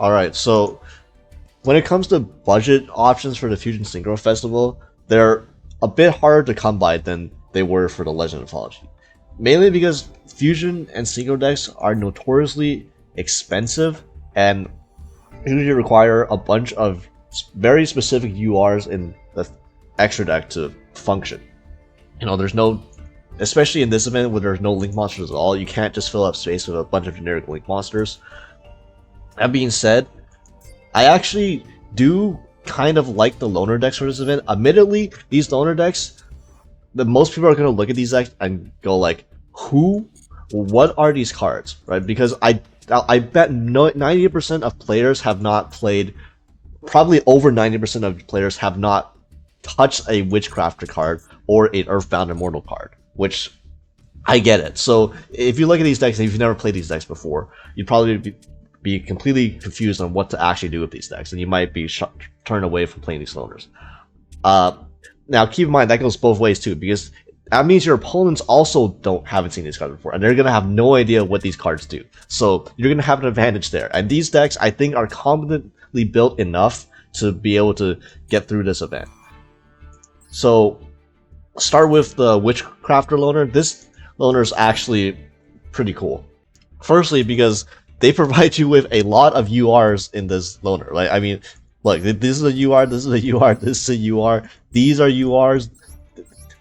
Alright, so when it comes to budget options for the Fusion Synchro Festival, they're a bit harder to come by than they were for the Legend Anthology. Mainly because Fusion and Synchro decks are notoriously expensive and usually require a bunch of very specific URs in the extra deck to function. You know, there's no, especially in this event where there's no link monsters at all, you can't just fill up space with a bunch of generic link monsters. That being said, I actually do kind of like the loaner decks for this event. Admittedly, these loaner decks, most people are going to look at these decks and go like, what are these cards, right? Because I bet 90% of players have not played, probably over 90% of players have not touched a Witchcrafter card or an Earthbound Immortal card, which I get it. So if you look at these decks and if you've never played these decks before, you'd probably be completely confused on what to actually do with these decks, and you might be turned away from playing these loaners. Now keep in mind that goes both ways too, because that means your opponents also haven't seen these cards before, and they're gonna have no idea what these cards do. So you're gonna have an advantage there. And these decks, I think, are competently built enough to be able to get through this event. So start with the Witchcrafter Loaner. This loaner is actually pretty cool. Firstly, because they provide you with a lot of URs in this loaner. Like, I mean, look, this is a UR, this is a UR, this is a UR, these are URs.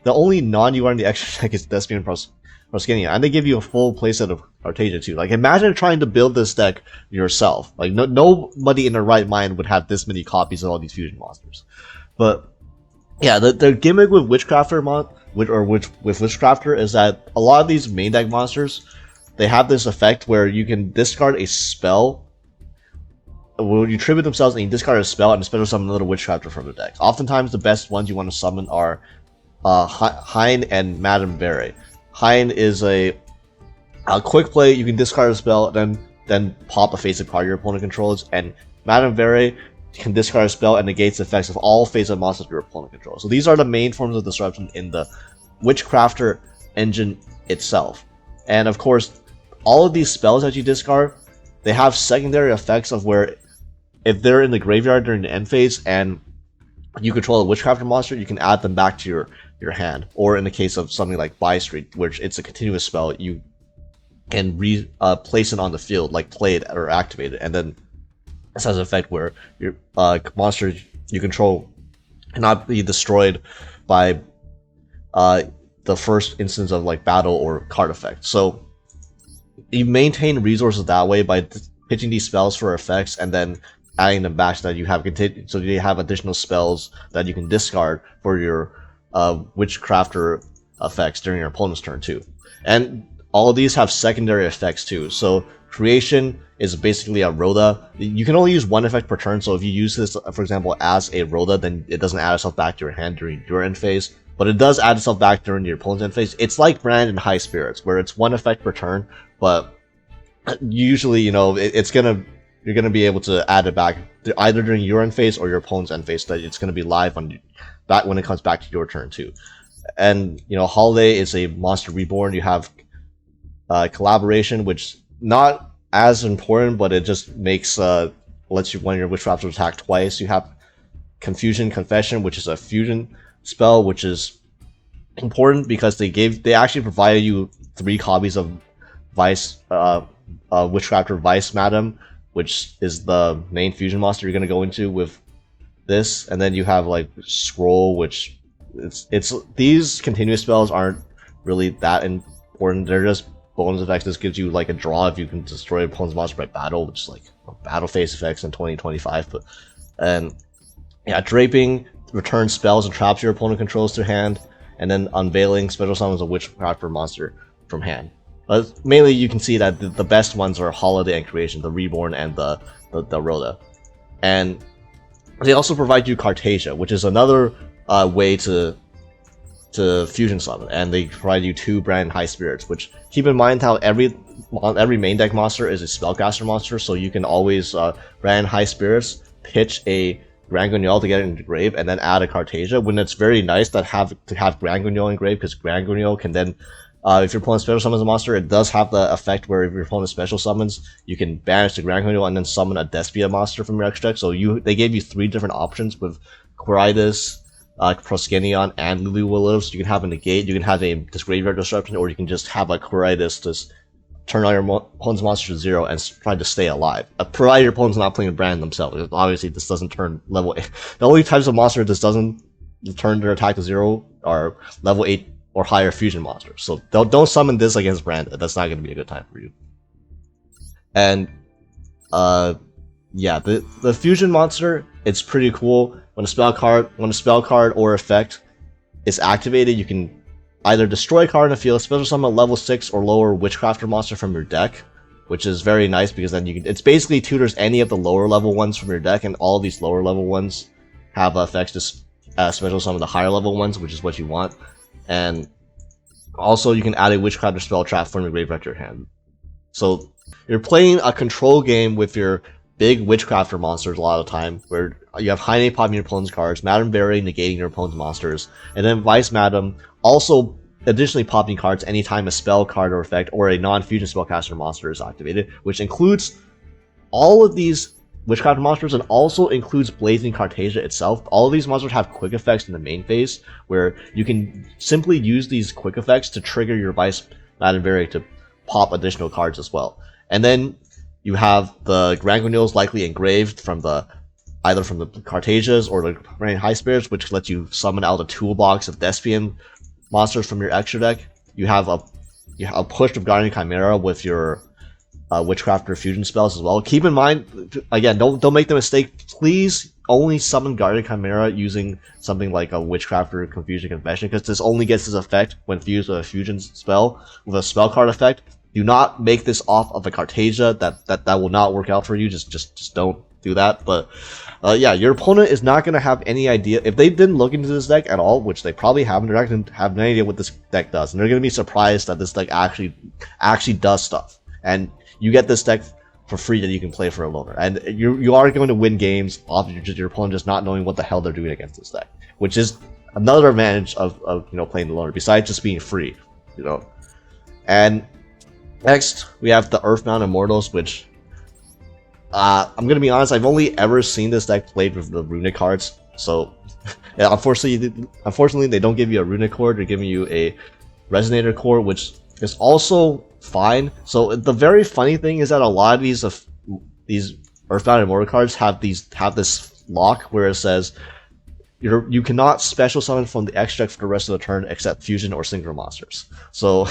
The only non-UR in the extra deck is Thespian Proskenia, and they give you a full playset of Artasia too. Like, imagine trying to build this deck yourself. Like, nobody in their right mind would have this many copies of all these fusion monsters. But yeah, the gimmick with Witchcrafter with Witchcrafter is that a lot of these main deck monsters, they have this effect where you can discard a spell. When you tribute themselves and you discard a spell and special summon a little Witchcrafter from the deck. Oftentimes the best ones you want to summon are P.U.N.K and Madame Berry. P.U.N.K is a quick play, you can discard a spell, then pop a face-up card your opponent controls, and Madame Berry can discard a spell and negates the effects of all face-up monsters your opponent controls. So these are the main forms of disruption in the Witchcrafter engine itself. And of course, all of these spells that you discard, they have secondary effects of where if they're in the graveyard during the end phase and you control a Witchcrafter monster, you can add them back to your hand. Or in the case of something like Buy Street, which it's a continuous spell, you can place it on the field, like play it or activate it, and then this has an effect where your monster you control cannot be destroyed by the first instance of like battle or card effect. So you maintain resources that way by pitching these spells for effects and then adding them back so that you have additional spells that you can discard for your Witchcrafter effects during your opponent's turn too. And all of these have secondary effects too. So Creation is basically a Rhoda. You can only use one effect per turn, so if you use this, for example, as a Rhoda, then it doesn't add itself back to your hand during your end phase. But it does add itself back during your opponent's end phase. It's like Brand and High Spirits, where it's one effect per turn, but usually, you know, you're gonna be able to add it back either during your end phase or your opponent's end phase. That it's gonna be live back when it comes back to your turn too. And you know, Holiday is a monster reborn. You have Collaboration, which not as important, but it just makes lets you one of your Witchcrafters attack twice. You have Confusion Confession, which is a fusion spell, which is important because they actually provided you 3 copies of Witchcrafter Vice Madam, which is the main fusion monster you're gonna go into with this, and then you have like Scroll, which it's these continuous spells aren't really that important. They're just bonus effects. This gives you like a draw if you can destroy opponent's monster by battle, which is like battle phase effects in 2025. But and yeah, Draping returns spells and traps your opponent controls to hand, and then Unveiling special summons a Witchcrafter monster from hand. Mainly, you can see that the best ones are Holiday and Creation, the Reborn and the Rhoda. And they also provide you Cartasia, which is another way to fusion summon, and they provide you 2 Brand High Spirits, which keep in mind how every main deck monster is a Spellcaster monster, so you can always Brand High Spirits, pitch a Grand Guignol to get it into grave, and then add a Cartasia, when it's very nice to have Grand Guignol in grave, because Grand Guignol can then If your opponent special summons a monster, it does have the effect where if your opponent special summons, you can banish the Grand Conduit and then summon a Despia monster from your extra deck. So they gave you 3 different options with Quiritis, Proskenion, and Lulu Willows. You can have a negate, you can have a Graveyard Disruption, or you can just have a Quiritis to turn all your opponent's monsters to 0 and try to stay alive. Provided your opponent's not playing a brand themselves. Obviously, this doesn't turn level 8. The only types of monster this doesn't turn their attack to 0 are level 8 or higher fusion monsters. So don't summon this against brand. That's not going to be a good time for you. And yeah, the fusion monster, it's pretty cool. When a spell card or effect is activated, you can either destroy a card in the field, special summon a level 6 or lower Witchcrafter monster from your deck, which is very nice because then it's basically tutors any of the lower level ones from your deck, and all these lower level ones have effects to special summon the higher level ones, which is what you want. And also you can add a Witchcrafter spell trap from your graveyard to your hand. So you're playing a control game with your big Witchcrafter monsters a lot of the time, where you have High Name popping your opponent's cards, Madame Berry negating your opponent's monsters, and then Vice Madam also additionally popping cards anytime a spell card or effect or a non-fusion spellcaster monster is activated, which includes all of these Witchcraft monsters and also includes Blazing Cartasia itself. All of these monsters have quick effects in the main phase, where you can simply use these quick effects to trigger your Vice Madame Berry to pop additional cards as well. And then you have the Grand Guignol's likely engraved from either from the Cartasias or the Rain High Spirits, which lets you summon out a toolbox of Despian monsters from your extra deck. You have a push of Guardian Chimera with your Witchcrafter fusion spells as well. Keep in mind, again, don't make the mistake. Please only summon Guardian Chimera using something like a Witchcrafter Confusion Confession, because this only gets this effect when fused with a fusion spell with a spell card effect. Do not make this off of a Cartasia. That will not work out for you. Just don't do that. But yeah, your opponent is not going to have any idea. If they didn't look into this deck at all, which they probably haven't, they're not going to have any idea what this deck does. And they're going to be surprised that this deck actually does stuff. And you get this deck for free that you can play for a loaner. And you are going to win games off of your opponent just not knowing what the hell they're doing against this deck. Which is another advantage of playing the loaner, besides just being free. And next, we have the Earthbound Immortals, which I'm gonna be honest, I've only ever seen this deck played with the runic cards. So yeah, unfortunately, they don't give you a runic core. They're giving you a resonator core, which is also fine. So the very funny thing is that a lot of these Earthbound Immortal cards have this lock where it says you cannot special summon from the extra deck for the rest of the turn except fusion or synchro monsters. So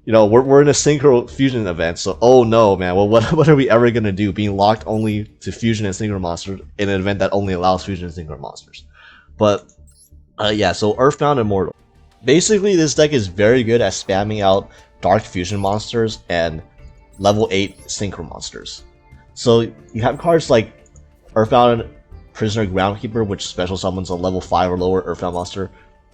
we're in a synchro fusion event, so oh no, man. Well, what are we ever gonna do? Being locked only to fusion and synchro monsters in an event that only allows fusion and synchro monsters. But yeah, so Earthbound Immortal. Basically, this deck is very good at spamming out dark fusion monsters and level 8 synchro monsters. So you have cards like Earthbound Prisoner Groundkeeper, which special summons a level 5 or lower Earthbound monster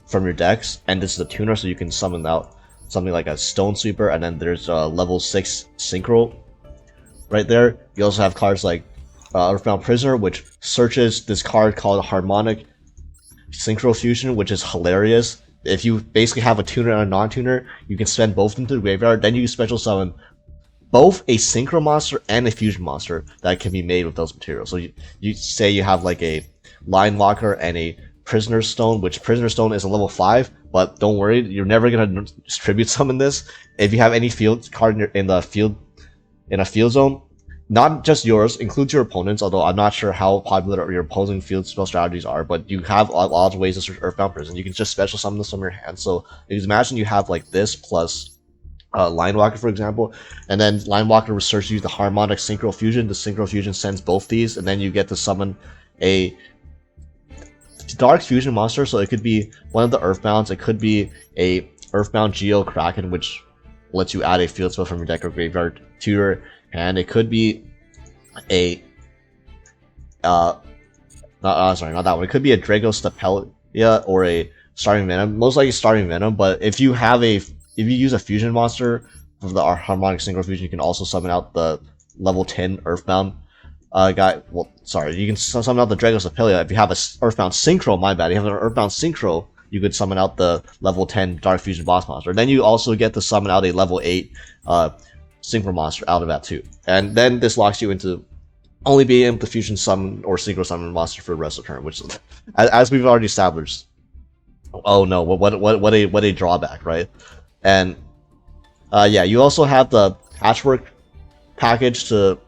from your decks, and this is a tuner, so you can summon out something like a Stone Sweeper, and then there's a level 6 Synchro right there. You also have cards like Earthbound Prisoner, which searches this card called Harmonic Synchro Fusion, which is hilarious. If you basically have a tuner and a non-tuner, you can send both into the graveyard, then you special summon both a Synchro monster and a Fusion monster that can be made with those materials. So you say you have like a Line Walker and a Prisoner Stone, which Prisoner Stone is a level 5, but don't worry, you're never gonna tribute summon this. If you have any field card in a field zone, not just yours, includes your opponent's, although I'm not sure how popular your opposing field spell strategies are, but you have a lot of ways to search Earthbound Prison. You can just special summon this from your hand. So imagine you have like this plus Line Walker, for example, and then Line Walker researches you the Harmonic Synchro Fusion. The Synchro Fusion sends both these, and then you get to summon a Dark Fusion monster. So it could be one of the Earthbounds, it could be a Earthbound Geo Kraken, which lets you add a field spell from your deck or graveyard to your hand. It could be a not that one. It could be a Drago Stapelia or a Starving Venom. Most likely Starving Venom, but if you use a fusion monster for the Harmonic Synchro Fusion, you can also summon out the level 10 Earthbound guy. Well, sorry, you can summon out the Drago Stapelia if you have a Earthbound Synchro. My bad. You have an Earthbound Synchro you could summon out the level 10 Dark Fusion boss monster. Then you also get to summon out a level 8 Synchro monster out of that too. And then this locks you into only being able to fusion summon or synchro summon monster for the rest of the turn, which is, as we've already established, oh no, what a drawback, right? And yeah, you also have the Patchwork package to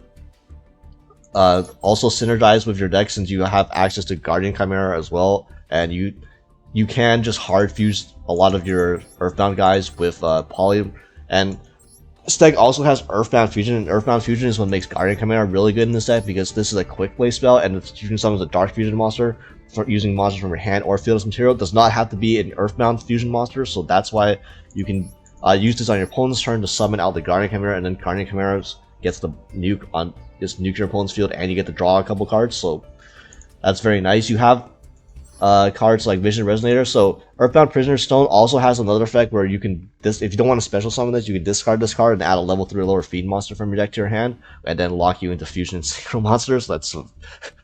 also synergize with your deck, since you have access to Guardian Chimera as well, and you can just hard fuse a lot of your Earthbound guys with Poly. And this deck also has Earthbound Fusion, and Earthbound Fusion is what makes Guardian Chimera really good in this deck, because this is a quick play spell, and you can summon a Dark Fusion monster for using monsters from your hand or field as material. It does not have to be an Earthbound Fusion monster, so that's why you can use this on your opponent's turn to summon out the Guardian Chimera, and then Guardian Chimera gets the nuke on nuke your opponent's field, and you get to draw a couple cards, so that's very nice. You have cards like Vision Resonator. So Earthbound Prisoner Stone also has another effect where you can, if you don't want to special summon this, you can discard this card and add a level 3 or lower feed monster from your deck to your hand, and then lock you into Fusion and Synchro monsters. That's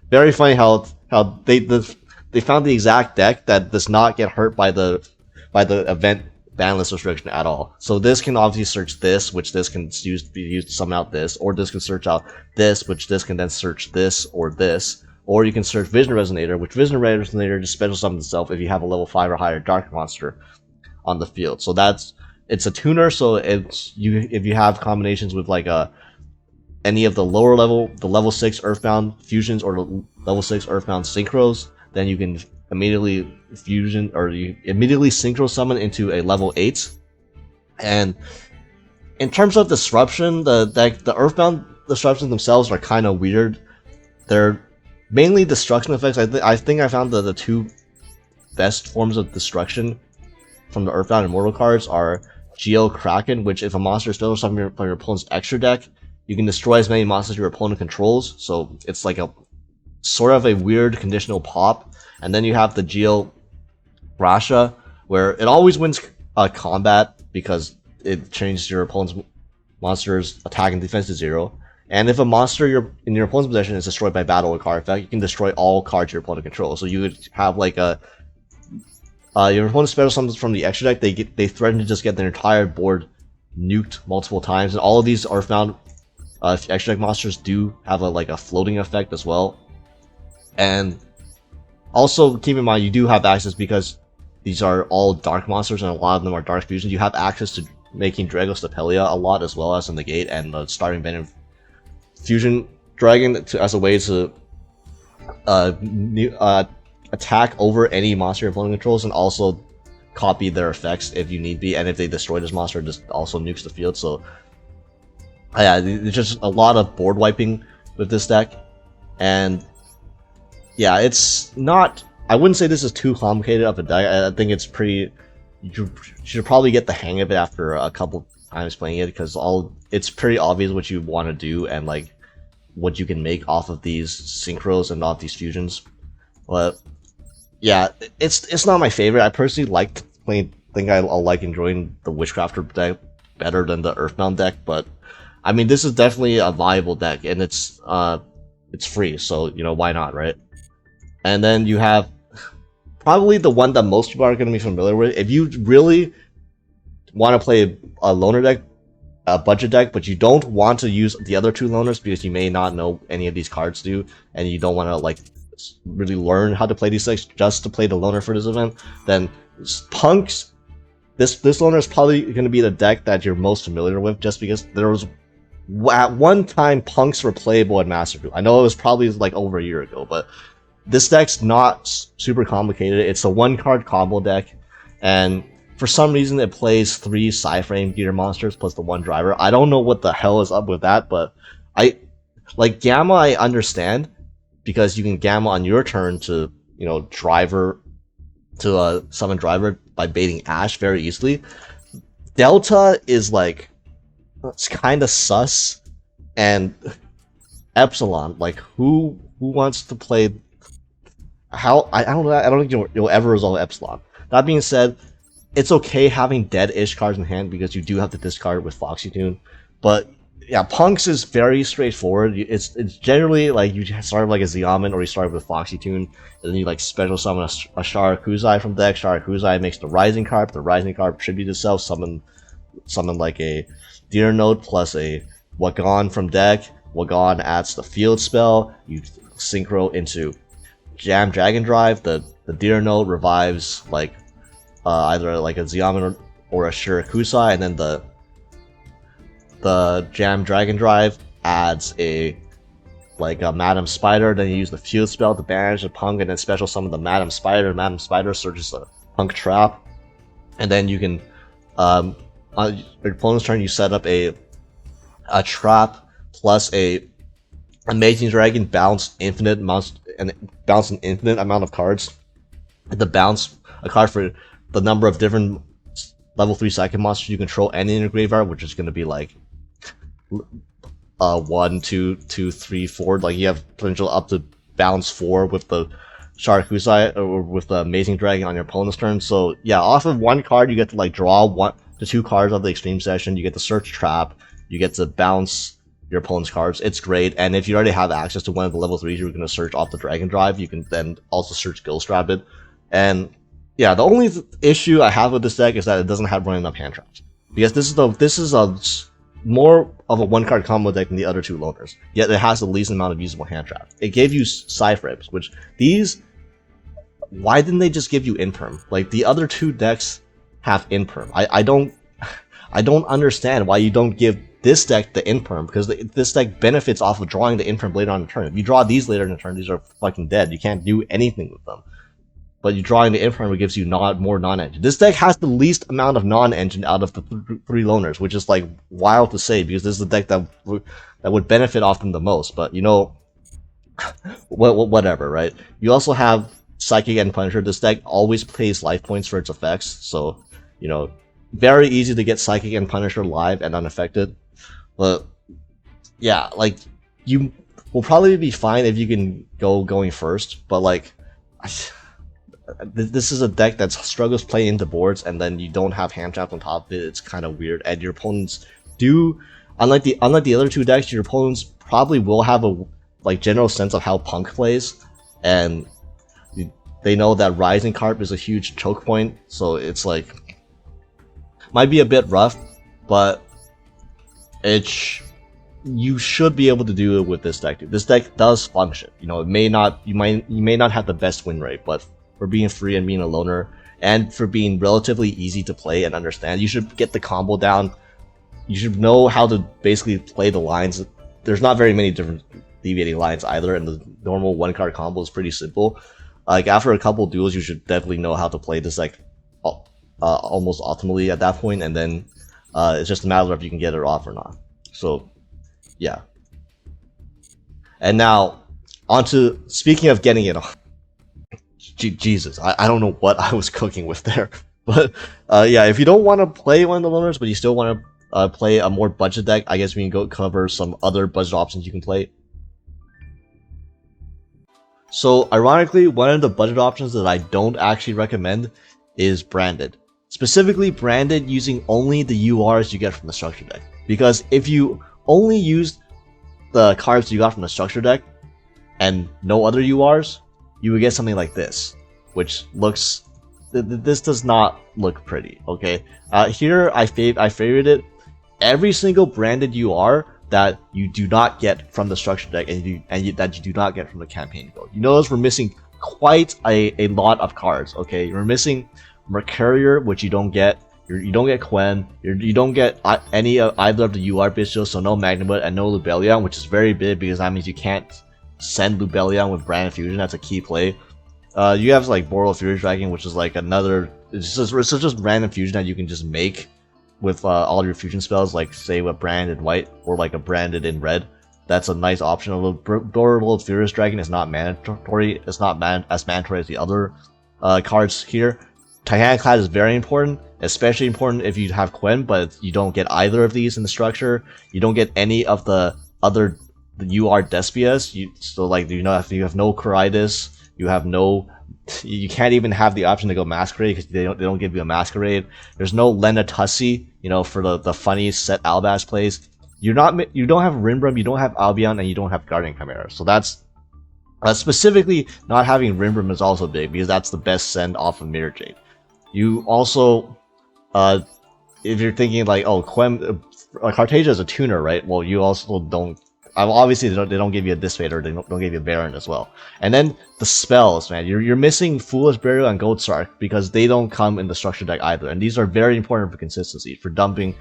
very funny how they found the exact deck that does not get hurt by the event ban list restriction at all. So this can obviously search this, which this can be used to summon out this, or this can search out this, which this can then search this or this. Or you can search Vision Resonator, which Vision Resonator just special summons itself if you have a level 5 or higher Dark monster on the field. So it's a tuner, so if you have combinations with like any of the lower level, the level 6 Earthbound Fusions or the level 6 Earthbound Synchros, then you can immediately fusion, or you immediately Synchro summon into a level 8. And in terms of disruption, the Earthbound disruptions themselves are kind of weird. They're mainly destruction effects. I think I found the two best forms of destruction from the Earthbound Immortal cards are Geo Kraken, which if a monster is special summoned from your opponent's extra deck, you can destroy as many monsters your opponent controls. So it's like a sort of a weird conditional pop. And then you have the Geo Rasha, where it always wins combat because it changes your opponent's monster's attack and defense to 0. And if a monster in your opponent's possession is destroyed by battle or card effect, you can destroy all cards your opponent controls. So you would have like your opponent's special summons from the extra deck. They threaten to just get their entire board nuked multiple times, and all of these Earthbound extra deck monsters do have a floating effect as well. And also keep in mind, you do have access, because these are all dark monsters and a lot of them are dark fusions. You have access to making Dragostapelia a lot, as well as in the gate, and the starting Venom Fusion Dragon as a way to attack over any monster your opponent controls, and also copy their effects if you need be. And if they destroy this monster, it just also nukes the field. So yeah, there's just a lot of board wiping with this deck. And yeah, it's not, I wouldn't say this is too complicated of a deck. I think it's pretty, you should probably get the hang of it after a couple times playing it, because it's pretty obvious what you want to do and like what you can make off of these synchros and off these fusions. But yeah, it's not my favorite. I personally think I'll like enjoying the Witchcrafter deck better than the Earthbound deck, but I mean, this is definitely a viable deck, and it's free, so you know, why not, right? And then you have probably the one that most people are going to be familiar with. If you really want to play a loner deck, a budget deck, but you don't want to use the other two loaners because you may not know any of these cards do, and you don't want to like really learn how to play these decks just to play the loner for this event, then P.U.N.K's this loner is probably going to be the deck that you're most familiar with, just because there was at one time P.U.N.K's were playable at Master Duel. I know it was probably like over a year ago, but this deck's not super complicated. It's a 1-card combo deck, and for some reason it plays 3 Psy-Frame Gear monsters plus the 1 driver. I don't know what the hell is up with that, but like Gamma I understand, because you can Gamma on your turn to, you know, driver to summon driver by baiting Ash very easily. Delta is like, it's kind of sus, and Epsilon, like who wants to play? How I don't think you'll ever resolve Epsilon. That being said, it's okay having dead-ish cards in hand because you do have to discard with Foxy Tune, but yeah, Punks is very straightforward. It's generally like you start like a Xiamen or you start with Foxy Tune, and then you like special summon a Sharakuzai from deck. Sharakuzai makes the Rising card. The Rising card tribute itself. Summon like a Deer Note plus a Wagon from deck. Wagon adds the field spell. You synchro into Jam Dragon Drive. The Deer Note revives like either like a Xiamen or a Shirakusai, and then the Jam Dragon Drive adds a Madam Spider. Then you use the field spell to banish a Punk, and then special summon the Madam Spider. Madam Spider searches a Punk trap, and then you can on your opponent's turn you set up a trap plus a Amazing Dragon bounce an infinite amount of cards. The bounce a card for the number of different level 3 psychic monsters you control and in your graveyard, which is going to be like 1, 2, 3, 4. Like you have potential up to bounce 4 with the Sharakusai or with the Amazing Dragon on your opponent's turn. So yeah, off of one card you get to like draw 1 to 2 cards of the Extreme Session. You get to search trap. You get to bounce your opponent's cards. It's great. And if you already have access to one of the level 3s you're going to search off the Dragon Drive, you can then also search Ghost Rabbit. And yeah, the only issue I have with this deck is that it doesn't have running up hand traps, because this is a more of a 1-card combo deck than the other 2 loaners. Yet it has the least amount of usable hand traps. It gave you Cyframes, which these, why didn't they just give you Imperm? Like the other 2 decks have Imperm. I don't understand why you don't give this deck the Imperm, because this deck benefits off of drawing the Imperm later on in the turn. If you draw these later in the turn, these are fucking dead. You can't do anything with them. But you drawing the Imperm gives you more non-engine. This deck has the least amount of non-engine out of the 3 loaners, which is like wild to say, because this is the deck that would benefit off them the most. But you know, whatever, right? You also have Psychic and Punisher. This deck always plays life points for its effects, so you know, very easy to get Psychic and Punisher live and unaffected. But yeah, like you will probably be fine if you can going first, but like this is a deck that struggles playing into boards, and then you don't have hand traps on top of it. It's kind of weird, and your opponents do, unlike the other 2 decks, your opponents probably will have a like general sense of how Punk plays, and they know that Rising Carp is a huge choke point, so it's like might be a bit rough, but you should be able to do it with this deck. This deck does function. You know, you may not have the best win rate, but for being free and being a loner, and for being relatively easy to play and understand, you should get the combo down. You should know how to basically play the lines. There's not very many different deviating lines either, and the normal 1-card combo is pretty simple. Like after a couple duels, you should definitely know how to play this deck almost optimally at that point, and then it's just a matter of if you can get it off or not. So yeah. And now onto speaking of getting it off. Jesus, I don't know what I was cooking with there, but yeah, if you don't want to play one of the loaners, but you still want to play a more budget deck, I guess we can go cover some other budget options you can play. So ironically, one of the budget options that I don't actually recommend is branded. Specifically branded using only the URs you get from the structure deck. Because if you only use the cards you got from the structure deck and no other URs, you would get something like this, which looks, this does not look pretty, okay? Here I favorite it. Every single branded UR that you do not get from the structure deck that you do not get from the campaign gold. You notice we're missing quite a lot of cards, okay? We're missing Mercurier, which you don't get. You don't get Quen. You don't get either of the UR Bystial, so no Magnamut and no Lubellion, which is very big because that means you can't send Lubellion with Brand Fusion. That's a key play. You have like Boreal Fury Dragon, which is like another. It's just random fusion that you can just make with all your fusion spells, like say with branded white or like a branded in red. That's a nice option. Although Boreal Furious Dragon is not mandatory. It's not as mandatory as the other cards here. Titaniclad is very important, especially important if you have Quen, but you don't get either of these in the structure. You don't get any of the other UR Despias. So like you have no Coritis. You have no. You can't even have the option to go Masquerade because they don't give you a Masquerade. There's no Lena Tussie, for the funny set Albaz plays. you don't have Rinbrum, you don't have Albion, and you don't have Guardian Chimera. So that's specifically not having Rinbrum is also big because that's the best send off of Mirror Jade. You also, if you're thinking like, oh, Cartasia is a tuner, right? Well, you also don't. Obviously, they don't give you a Disfader, they don't give you a Baron as well. And then the spells, man, you're missing Foolish Burial and Goldsark because they don't come in the structure deck either. And these are very important for consistency, for dumping.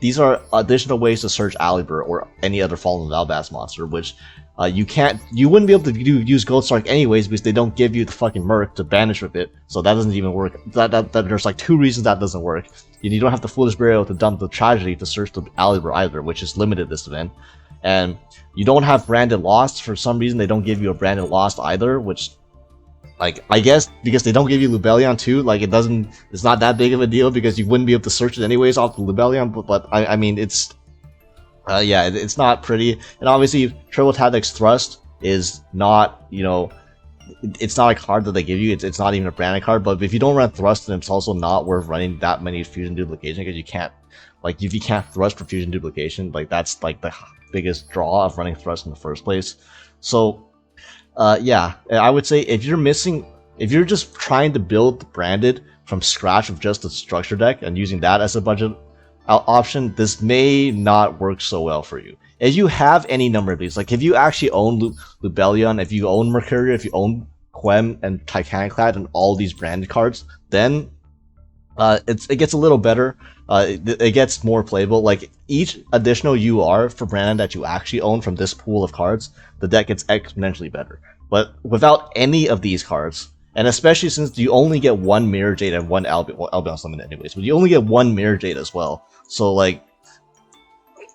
These are additional ways to search Alibur or any other Fallen Valbas monster, which you wouldn't be able to use Goldsark anyways because they don't give you the fucking Merc to banish with it, so that doesn't even work. There's like 2 reasons that doesn't work. You don't have the Foolish Burial to dump the Tragedy to search the Alibur either, which is limited this event. And you don't have Branded Lost. For some reason, they don't give you a Branded Lost either, which, like, I guess because they don't give you Lubellion too, like, it's not that big of a deal because you wouldn't be able to search it anyways off the Lubellion, but I mean, it's, yeah, it's not pretty. And obviously, Triple Tactics Thrust is not, you know, it's not a card that they give you, it's not even a branded card, but if you don't run Thrust, then it's also not worth running that many Fusion Duplication because you can't, like, if you can't Thrust for Fusion Duplication, like, that's, like, the biggest draw of running Thrust in the first place. So yeah, I would say if you're just trying to build Branded from scratch with just the structure deck and using that as a budget option, this may not work so well for you. If you have any number of these, like if you actually own Lubellion, if you own Mercurial, if you own Quem and Titaniclad and all these branded cards, then it gets a little better. It gets more playable. Like each additional UR for brand that you actually own from this pool of cards, the deck gets exponentially better. But without any of these cards, and especially since you only get 1 Mirror Jade and 1 Albion, well, Albion's limited anyways, but you only get 1 Mirror Jade as well. So like,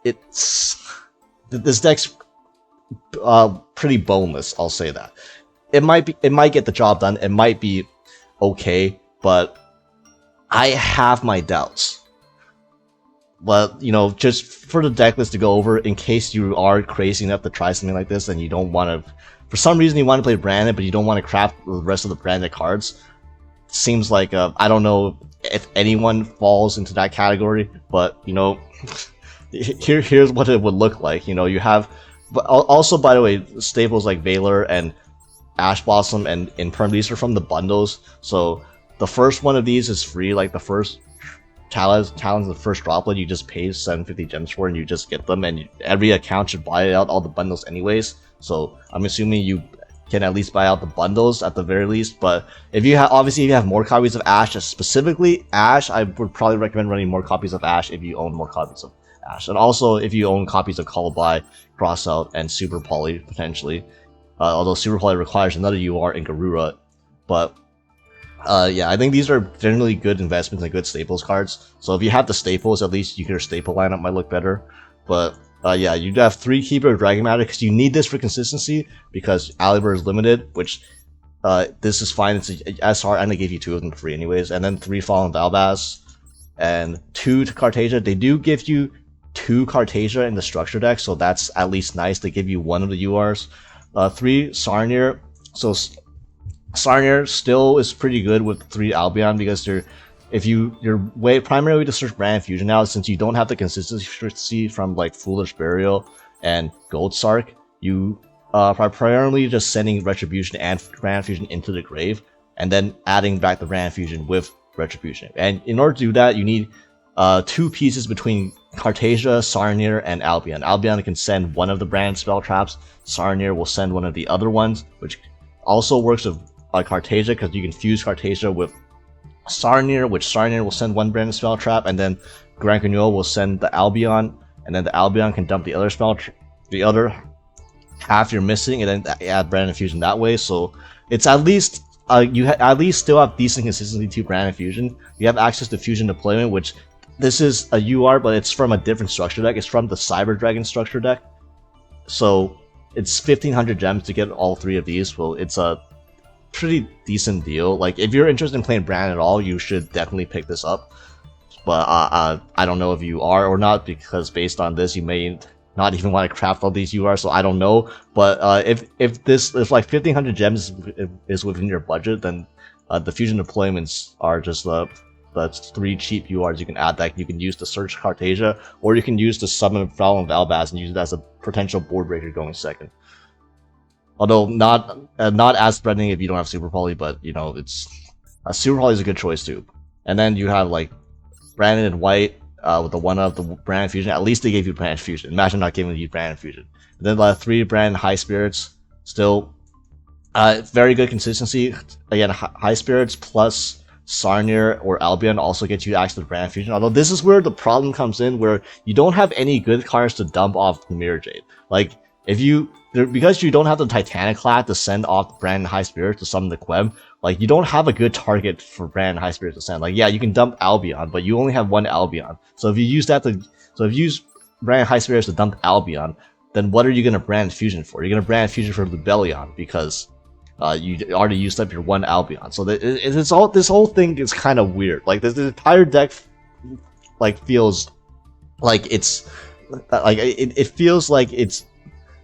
this deck's pretty boneless. I'll say that. It might get the job done. It might be okay, but I have my doubts. But, you know, just for the deck list to go over, in case you are crazy enough to try something like this and you don't want to, for some reason you want to play branded, but you don't want to craft the rest of the branded cards, seems like, I don't know if anyone falls into that category, but, you know, here's what it would look like. You know, you have, but also, by the way, staples like Valor and Ash Blossom and Imperm, are from the bundles, so the first one of these is free, like the first Talon's the first droplet, you just pay 750 gems for and you just get them, and every account should buy out all the bundles anyways, so I'm assuming you can at least buy out the bundles at the very least. But if you have, obviously if you have more copies of Ash, specifically Ash, I would probably recommend running more copies of Ash if you own more copies of Ash, and also if you own copies of Colubi, Crossout, and Super Poly potentially, although Super Poly requires another UR in Garura. But yeah, I think these are generally good investments and good staples cards. So if you have the staples, at least your staple lineup might look better. But yeah, you have 3 Keeper of Dragon Matter because you need this for consistency because Alibur is limited, which this is fine. It's a SR, and they gave you 2 of them free anyways. And then 3 Fallen Valbas and 2 to Cartasia. They do give you 2 Cartasia in the structure deck, so that's at least nice. They give you 1 of the URs. 3 Sarnier. So Sarnier still is pretty good with 3 Albion because your primary way to search Brand Fusion now, since you don't have the consistency from like Foolish Burial and Goldsark, you are primarily just sending Retribution and Brand Fusion into the grave, and then adding back the Brand Fusion with Retribution. And in order to do that, you need 2 pieces between Cartasia, Sarnier, and Albion. Albion can send one of the brand spell traps. Sarnier will send one of the other ones, which also works with Cartasia because you can fuse Cartasia with Sarnier, which Sarnier will send 1 brand spell trap, and then Grand Guignol will send the Albion, and then the Albion can dump the other the other half you're missing, and then add brand infusion that way. So it's at least you at least still have decent consistency to brand infusion. You have access to fusion deployment, which this is a UR, but it's from a different structure deck. It's from the Cyber Dragon structure deck. So it's 1,500 gems to get all 3 of these. Well, it's a pretty decent deal. Like, if you're interested in playing brand at all, you should definitely pick this up. But I don't know if you are or not, because based on this, you may not even want to craft all these URs, so I don't know. But if like 1,500 gems is within your budget, then the fusion deployments are just that's 3 cheap URs you can add that you can use to search Cartasia, or you can use to summon Fallen Valbaz and use it as a potential board breaker going second. Although not as threatening if you don't have Super Poly, but you know, it's Super Poly is a good choice too. And then you have like Branded and White with the 1-up, the Brand Fusion. At least they gave you Brand Fusion. Imagine not giving you Brand Fusion. And then 3 Brand High Spirits, still very good consistency. Again, High Spirits plus Sarnier or Albion also gets you access to Brand Fusion. Although this is where the problem comes in, where you don't have any good cards to dump off the Mirror Jade. Like, if you, because you don't have the Titanic Clad to send off the Brand High Spirit to summon the Quem, like, you don't have a good target for Brand High Spirit to send. Like, yeah, you can dump Albion, but you only have 1 Albion. So if you use that to, so if you use Brand High Spirits to dump Albion, then what are you going to Brand Fusion for? You're going to Brand Fusion for Lubellion, because you already used up your 1 Albion. So it's all, this whole thing is kind of weird. Like, this entire deck, like, feels like it's, like, it feels like it's,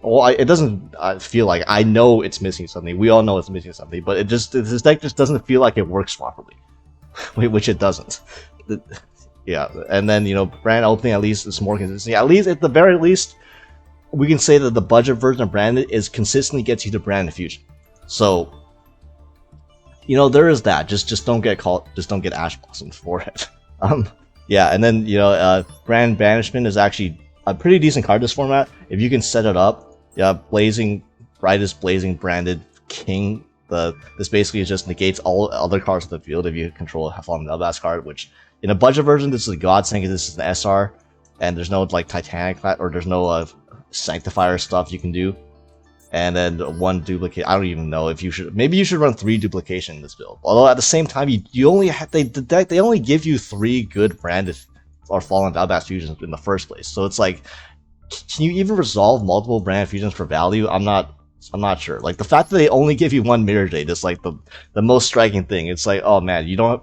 well, it doesn't feel like, I know it's missing something. We all know it's missing something, but it just, this deck just doesn't feel like it works properly, which it doesn't. Yeah, and then, you know, Brand opening at least is more consistent. At least, at the very least, we can say that the budget version of Branded is consistently gets you to Brand Fusion. So, you know, there is that. Just don't get caught. Just don't get Ash Blossomed for it. Yeah, and then, you know, Brand Banishment is actually a pretty decent card this format if you can set it up. Yeah, Brightest Blazing Branded King. This basically just negates all other cards in the field if you control a Fallen Valbaz card, which in a budget version this is a godsend because this is an SR, and there's no like Titanic or there's no Sanctifier stuff you can do. And then 1 duplicate. I don't even know if you should. Maybe you should run 3 duplication in this build. Although at the same time, you only have the deck. They only give you 3 good branded or Fallen Valbaz fusions in the first place. So it's like, can you even resolve multiple brand fusions for value? I'm not sure. Like, the fact that they only give you 1 Mirror Jade is like the most striking thing. It's like, oh man, you don't.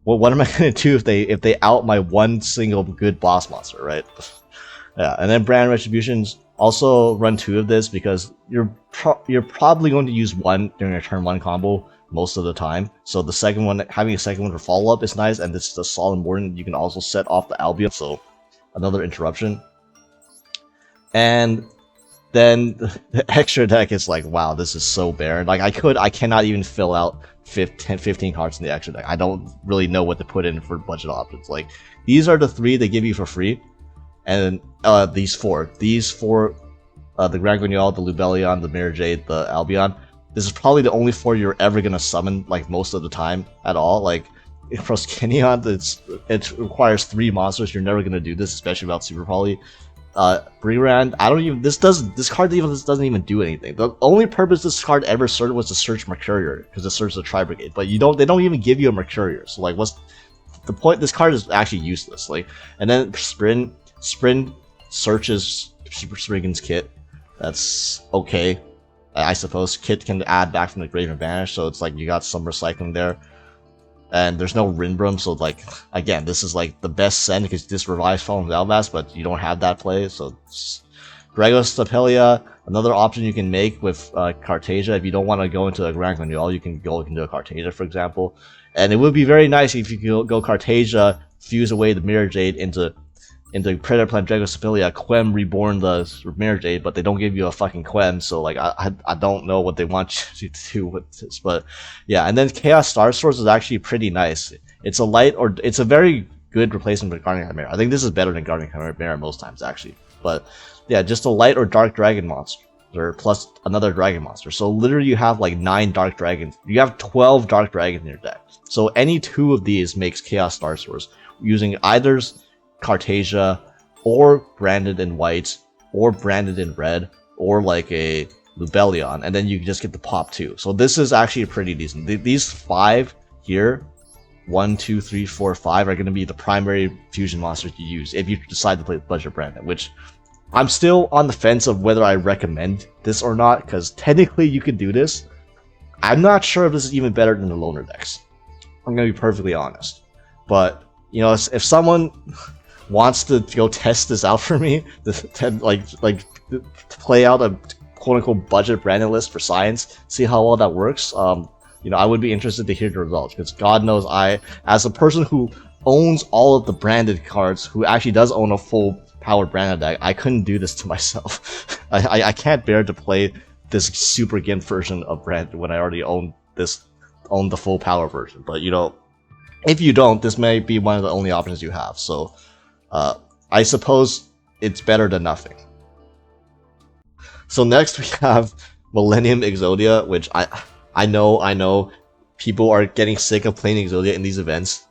Well, what am I gonna do if they out my 1 single good boss monster, right? Yeah, and then Brand Retributions. Also run 2 of this because you're probably going to use 1 during a turn 1 combo most of the time. So the second one, having a second one for follow up is nice, and this is a solid Morden. You can also set off the Albion, so another interruption. And then the extra deck is like, wow, this is so barren. Like, I cannot even fill out 15 cards in the extra deck. I don't really know what to put in for budget options. Like, these are the 3 they give you for free. And these four, the Grand Guignol, the Lubellion, the Mirror Jade, the Albion, this is probably the only 4 you're ever gonna summon, like, most of the time at all. Like, in Proskenion, it requires 3 monsters. You're never gonna do this, especially without Super Poly. Brerand, this card doesn't even do anything. The only purpose this card ever served was to search Mercurier, because it searched the Tri-Brigade. But they don't even give you a Mercurier. So like, what's the point? This card is actually useless. Like, and then Sprint searches Spriggan's Kit. That's okay, I suppose. Kit can add back from the grave and banish, so it's like you got some recycling there. And there's no Rinbrum, so like, again, this is like the best send because this revives Fallen Valbaz, but you don't have that play. So Dragos Stapelia, another option you can make with Cartasia. If you don't want to go into a Grand Guignol, you can go into a Cartasia, for example. And it would be very nice if you could go Cartasia, fuse away the Mirror Jade into Predator Plant Dragos Stapelia, Quem reborn the Mirror Jade, but they don't give you a fucking Quem, so like I don't know what they want you to do with this, but yeah. And then Chaos Star Source is actually pretty nice. It's it's a very good replacement for Guardian Chimera. I think this is better than Guardian Chimera most times actually, but yeah, just a light or dark dragon monster plus another dragon monster. So literally you have like 9 dark dragons. You have 12 dark dragons in your deck. So any 2 of these makes Chaos Star Source using either Cartasia, or Branded in white, or Branded in red, or like a Lubellion, and then you just get the pop 2. So this is actually pretty decent. These 5 here, 1, 2, 3, 4, 5, are going to be the primary fusion monsters you use if you decide to play budget Branded, which I'm still on the fence of whether I recommend this or not, because technically you could do this. I'm not sure if this is even better than the Loaner decks. I'm going to be perfectly honest. But, you know, if someone wants to go test this out for me, to play out a quote-unquote budget Branded list for science, see how well that works, you know, I would be interested to hear the results, because God knows as a person who owns all of the branded cards, who actually does own a full powered branded deck, I couldn't do this to myself. I can't bear to play this super gimp version of branded when I already own the full power version. But you know, if you don't, this may be one of the only options you have. So I suppose it's better than nothing. So next we have Millennium Exodia, which I know people are getting sick of playing Exodia in these events.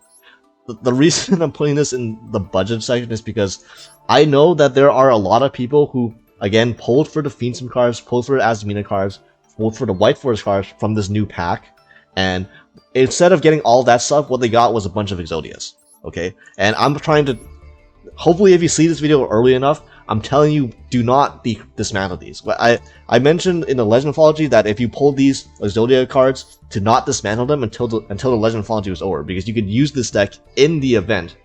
The reason I'm putting this in the budget section is because I know that there are a lot of people who, again, pulled for the Fiend cards, pulled for the Azumina cards, pulled for the White Forest cards from this new pack, and instead of getting all that stuff, what they got was a bunch of Exodias. Okay? And I'm trying to... Hopefully, if you see this video early enough, I'm telling you, do not dismantle these. I mentioned in the Legend Mythology that if you pulled these Exodia cards, to not dismantle them until the Legend Mythology was over, because you could use this deck in the event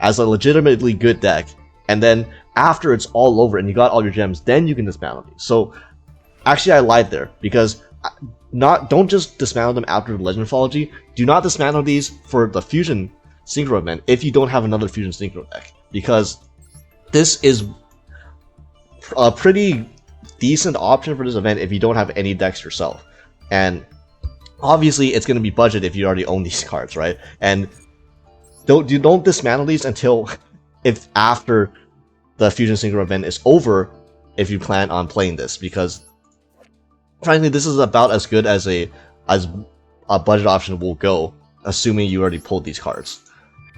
as a legitimately good deck, and then after it's all over and you got all your gems, then you can dismantle these. So actually, I lied there, because don't just dismantle them after the Legend Mythology. Do not dismantle these for the Fusion Synchro event if you don't have another Fusion Synchro deck, because this is a pretty decent option for this event if you don't have any decks yourself. And obviously it's going to be budget if you already own these cards, right? And don't dismantle these until after the Fusion Synchro event is over, if you plan on playing this, because frankly this is about as good as a budget option will go, assuming you already pulled these cards.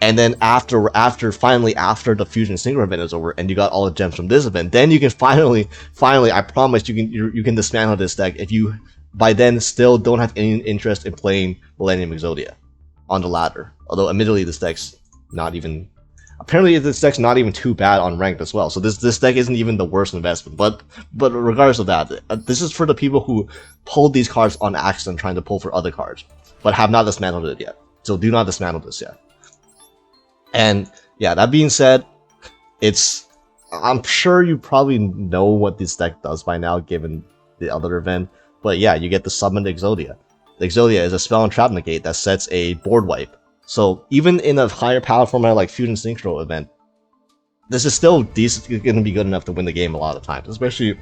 And then after the Fusion Synchro event is over and you got all the gems from this event, then you can finally, I promise you can dismantle this deck if you by then still don't have any interest in playing Millennium Exodia on the ladder. Although admittedly this deck's not even too bad on ranked as well. So this deck isn't even the worst investment. But regardless of that, this is for the people who pulled these cards on accident trying to pull for other cards, but have not dismantled it yet. So do not dismantle this yet. And yeah, that being said, I'm sure you probably know what this deck does by now, given the other event. But yeah, you get the summoned Exodia. The Exodia is a spell and trap negate that sets a board wipe. So even in a higher power format like Fusion Synchro event, this is still decent, going to be good enough to win the game a lot of times, especially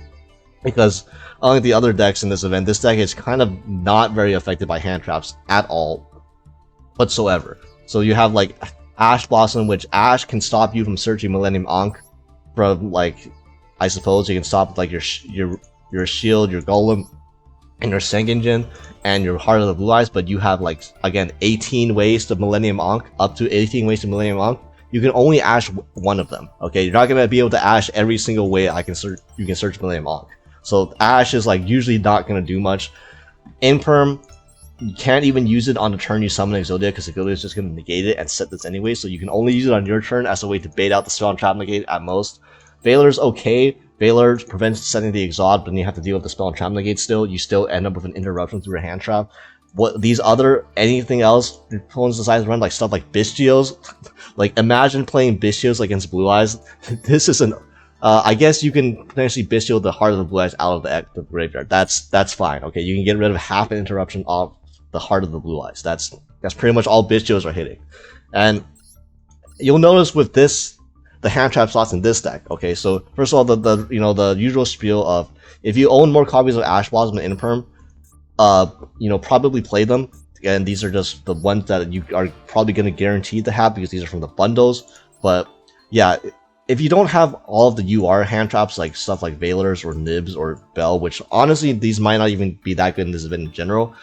because unlike the other decks in this event, this deck is kind of not very affected by hand traps at all whatsoever. So you have like Ash Blossom, which Ash can stop you from searching Millennium Ankh from, like, I suppose you can stop like your shield, your golem, and your Sengenjin, and your Heart of the Blue Eyes, but you have, like, again, 18 ways to Millennium Ankh, up to 18 ways to Millennium Ankh. You can only Ash one of them, okay? You're not going to be able to Ash every single way you can search Millennium Ankh. So Ash is, like, usually not going to do much. Imperm, you can't even use it on the turn you summon Exodia, because Exodia is just going to negate it and set this anyway, so you can only use it on your turn as a way to bait out the spell and trap negate at most. Veiler's okay. Veiler prevents setting the Exod, but then you have to deal with the spell and trap negate still. You still end up with an interruption through a hand trap. Anything else opponents decide to run, like stuff like Bystials. Like, imagine playing Bystials against Blue Eyes. This is I guess you can potentially Bystial the Heart of the Blue Eyes out of the graveyard. That's fine. Okay, you can get rid of half an interruption of the Heart of the Blue Eyes. That's pretty much all Bystials are hitting. And you'll notice with this, the hand trap slots in this deck. Okay, so first of all, the usual spiel of if you own more copies of Ash Blossom and Imperm, probably play them. And these are just the ones that you are probably going to guarantee to have because these are from the bundles. But yeah, if you don't have all of the UR hand traps, like stuff like Veilers or Nibs or Bell, which honestly these might not even be that good in this event in general,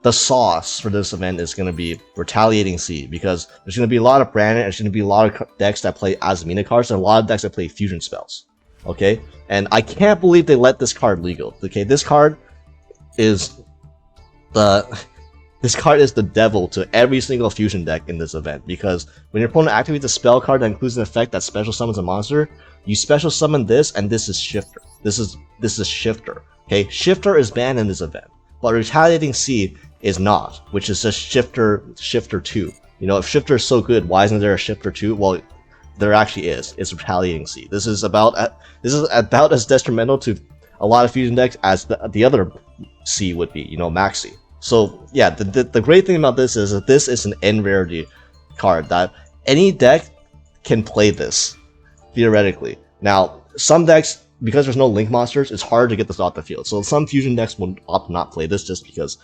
the sauce for this event is going to be Retaliating Seed, because there's going to be a lot of Brandon, there's going to be a lot of decks that play Azumina cards, and a lot of decks that play fusion spells. Okay? And I can't believe they let this card legal. Okay, this card is the devil to every single fusion deck in this event, because when your opponent activates a spell card that includes an effect that special summons a monster, you special summon this, and this is Shifter. This is Shifter. Okay? Shifter is banned in this event, but Retaliating Seed is not, which is just Shifter 2. You know, if Shifter is so good, why isn't there a Shifter 2? Well, there actually is. It's Retaliating Seed. This is about as detrimental to a lot of fusion decks as the other C would be, Maxi. So yeah, the great thing about this is that this is an N rarity card that any deck can play this, theoretically. Now, some decks, because there's no link monsters, it's hard to get this off the field. So some fusion decks will opt to not play this just because,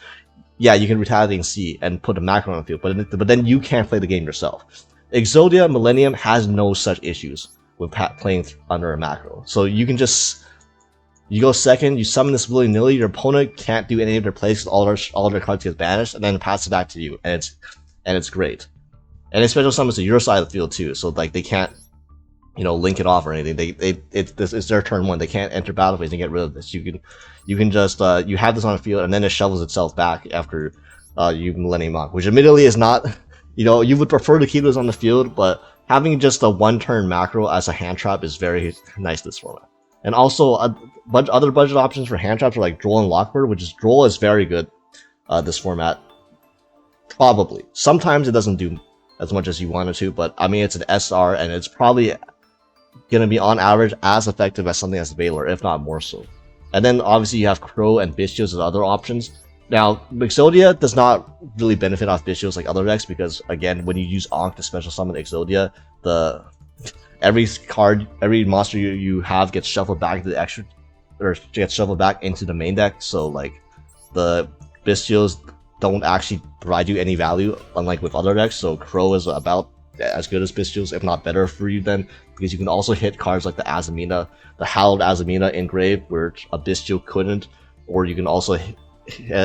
yeah, you can retaliate C and put a macro on the field, but then you can't play the game yourself. Exodia Millennium has no such issues with playing under a macro. So you can just, you go second, you summon this willy-nilly, your opponent can't do any of their plays because all their cards get banished, and then pass it back to you, and it's great. And it special summons to your side of the field too, so like they can't, you know, link it off or anything. It's their turn 1. They can't enter battle phase and get rid of this. You can just you have this on the field, and then it shovels itself back after you Millennium Monk, which admittedly is not, you know, you would prefer to keep this on the field, but having just a 1-turn macro as a hand trap is very nice this format. And also a bunch other budget options for hand traps are like Droll and Lockbird, which is Droll is very good this format. Probably. Sometimes it doesn't do as much as you want it to, but I mean it's an SR and it's probably gonna be on average as effective as something as Valor, if not more so. And then obviously you have Crow and Bystials as other options. Now, Exodia does not really benefit off Bystials like other decks because, again, when you use Ankh to special summon Exodia, every monster you have gets shuffled back into the extra, or gets shuffled back into the main deck. So like the Bystials don't actually provide you any value, unlike with other decks. So Crow is about as good as Bystials, if not better for you then, because you can also hit cards like the Azamina, the Hallowed Azamina Engrave, where a Bystial couldn't, or you can also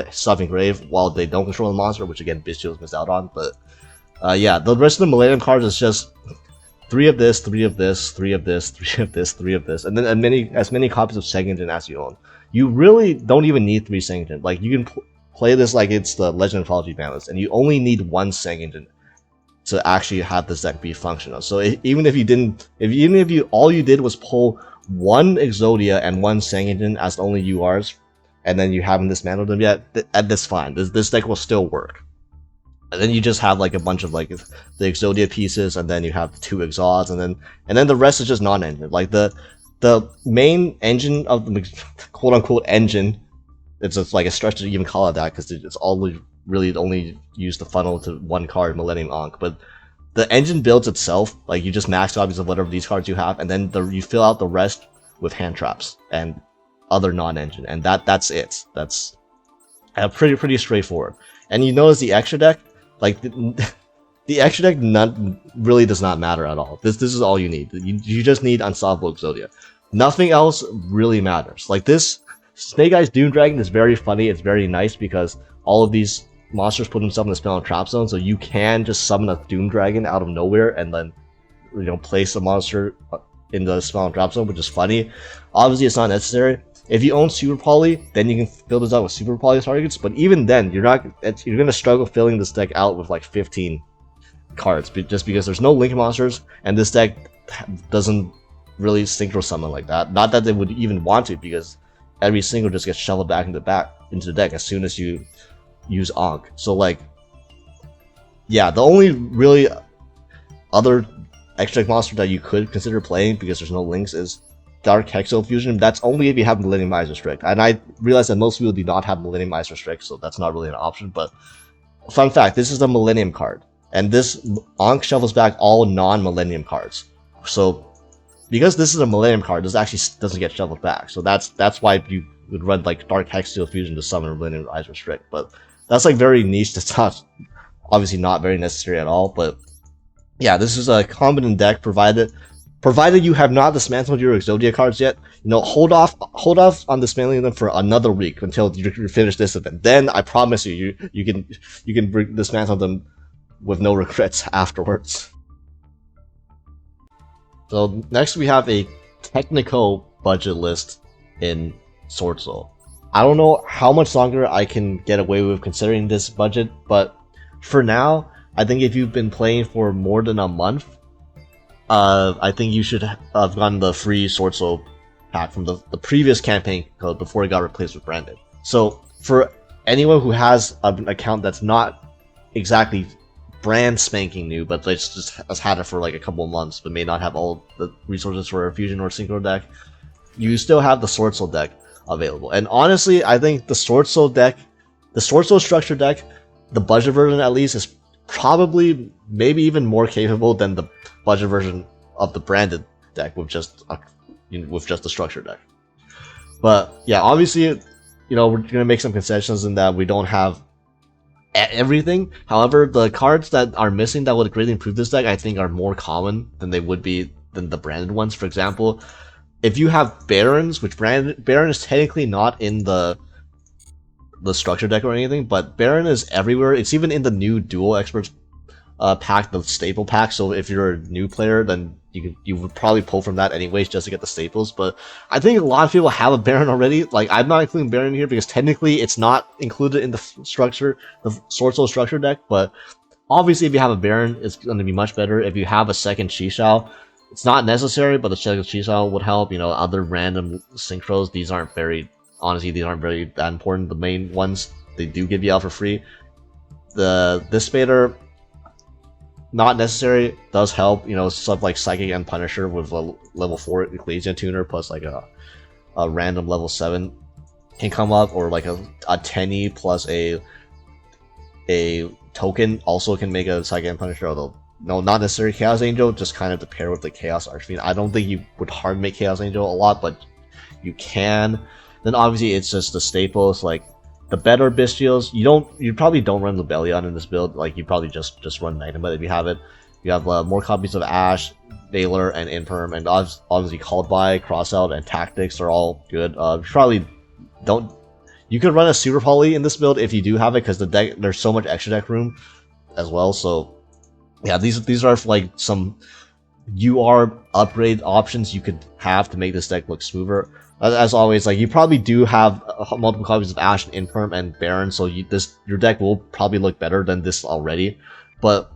stuff Engrave while they don't control the monster, which again Bystials miss out on. But yeah, the rest of the Millennium cards is just 3 of this, 3 of this, 3 of this, 3 of this, 3 of this, and then as many copies of Sengengin as you own. You really don't even need 3 Sengengin. Like you can play this like it's the Legend Mythology balance, and you only need 1 Sengengin to actually have this deck be functional. So even if you all you did was pull 1 Exodia and 1 Sengengin as the only URs, and then you haven't dismantled them yet, that's fine. This deck will still work. And then you just have like a bunch of like the Exodia pieces, and then you have 2 Exods, and then the rest is just non-engine. Like the main engine of the quote unquote engine, it's just like a stretch to even call it that because it's all really only use the funnel to 1 card, Millennium Ankh. But the engine builds itself, like you just max copies of whatever these cards you have, and then you fill out the rest with hand traps and other non-engine, and that's it. That's pretty straightforward. And you notice the extra deck, like the extra deck really does not matter at all. This is all you need. You just need Unstoppable Exodia. Nothing else really matters. Like this Snake Eyes Doom Dragon is very funny. It's very nice because all of these monsters put themselves in the spell and trap zone, so you can just summon a Doom Dragon out of nowhere and then, you know, place a monster in the spell and trap zone, which is funny. Obviously, it's not necessary. If you own Super Poly, then you can fill this out with Super Poly targets. But even then, you're gonna struggle filling this deck out with like 15 cards, just because there's no link monsters, and this deck doesn't really synchro summon like that. Not that they would even want to, because every single just gets shoveled back into the deck as soon as you use Ankh. So like, yeah, the only really other extra monster that you could consider playing because there's no links is Dark Hexo Fusion. That's only if you have Millennium Eyes Restrict. And I realize that most people do not have Millennium Eyes Restrict, so that's not really an option. But fun fact, this is the Millennium card, and this Ankh shovels back all non-Millennium cards. So because this is a Millennium card, this actually doesn't get shoveled back. So that's why you would run like Dark Hexo Fusion to summon Millennium Eyes Restrict. But that's like very niche. That's not, obviously not very necessary at all. But yeah, this is a competent deck, provided you have not dismantled your Exodia cards yet. You know, hold off on dismantling them for another week until you finish this event. Then I promise you can dismantle them with no regrets afterwards. So next we have a technical budget list in Swordsoul. I don't know how much longer I can get away with considering this budget, but for now, I think if you've been playing for more than a month, I think you should have gotten the free Swordsoul pack from the previous campaign code before it got replaced with Branded. So for anyone who has an account that's not exactly brand spanking new, but just has had it for like a couple of months, but may not have all the resources for a Fusion or Synchro deck, you still have the Swordsoul deck available. And honestly, I think the Swordsoul deck The Swordsoul structure deck, the budget version at least, is probably maybe even more capable than the budget version of the branded deck with just the structure deck. But yeah, obviously, you know, we're gonna make some concessions in that we don't have everything. However, the cards that are missing that would greatly improve this deck, I think, are more common than they would be than the branded ones. For example, if you have Barons, which Baron is technically not in the structure deck or anything, but Baron is everywhere. It's even in the new Duel Experts pack, the staple pack. So if you're a new player, then you would probably pull from that anyways just to get the staples. But I think a lot of people have a Baron already. Like, I'm not including Baron here because technically it's not included in the Swordsoul structure deck. But obviously, if you have a Baron, it's going to be much better. If you have a second Chi, it's not necessary, but the second Chi would help. You know, other random synchros, these aren't very that important. The main ones, they do give you out for free. The Dissipator, not necessary, does help. You know, stuff like Psychic and Punisher with a level 4 Ecclesia tuner plus like a random level 7 can come up, or like a Tenyi plus a token also can make a Psychic and Punisher, although no, not necessarily Chaos Angel, just kind of to pair with the Chaos Archfiend. I don't think you would hard make Chaos Angel a lot, but you can. Then obviously it's just the staples, like the better Bystials. You probably don't run Lebellion in this build. Like, you probably just run Nightingale if you have it. You have more copies of Ash, Valor, and Imperm, and obviously Called By, Crossout, and Tactics are all good. You probably don't. You could run a Super Poly in this build if you do have it, because the deck, there's so much extra deck room as well. So yeah, these are like some UR upgrade options you could have to make this deck look smoother. As always, like, you probably do have multiple copies of Ash, Imperm, and Baron, so your deck will probably look better than this already. But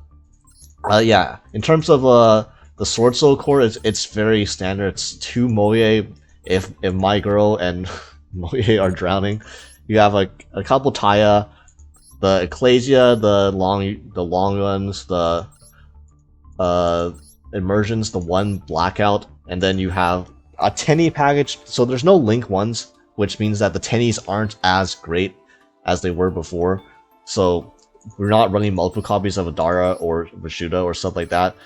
yeah, in terms of the Swordsoul core, it's very standard. It's 2 Moye if My Girl and Moye are drowning. You have a couple Taya, the Ecclesia, the long ones, the Immersions, the 1 Blackout, and then you have a Tenyi package. So there's no Link ones, which means that the Tennies aren't as great as they were before. So we're not running multiple copies of Adara or Vishuddha or stuff like that.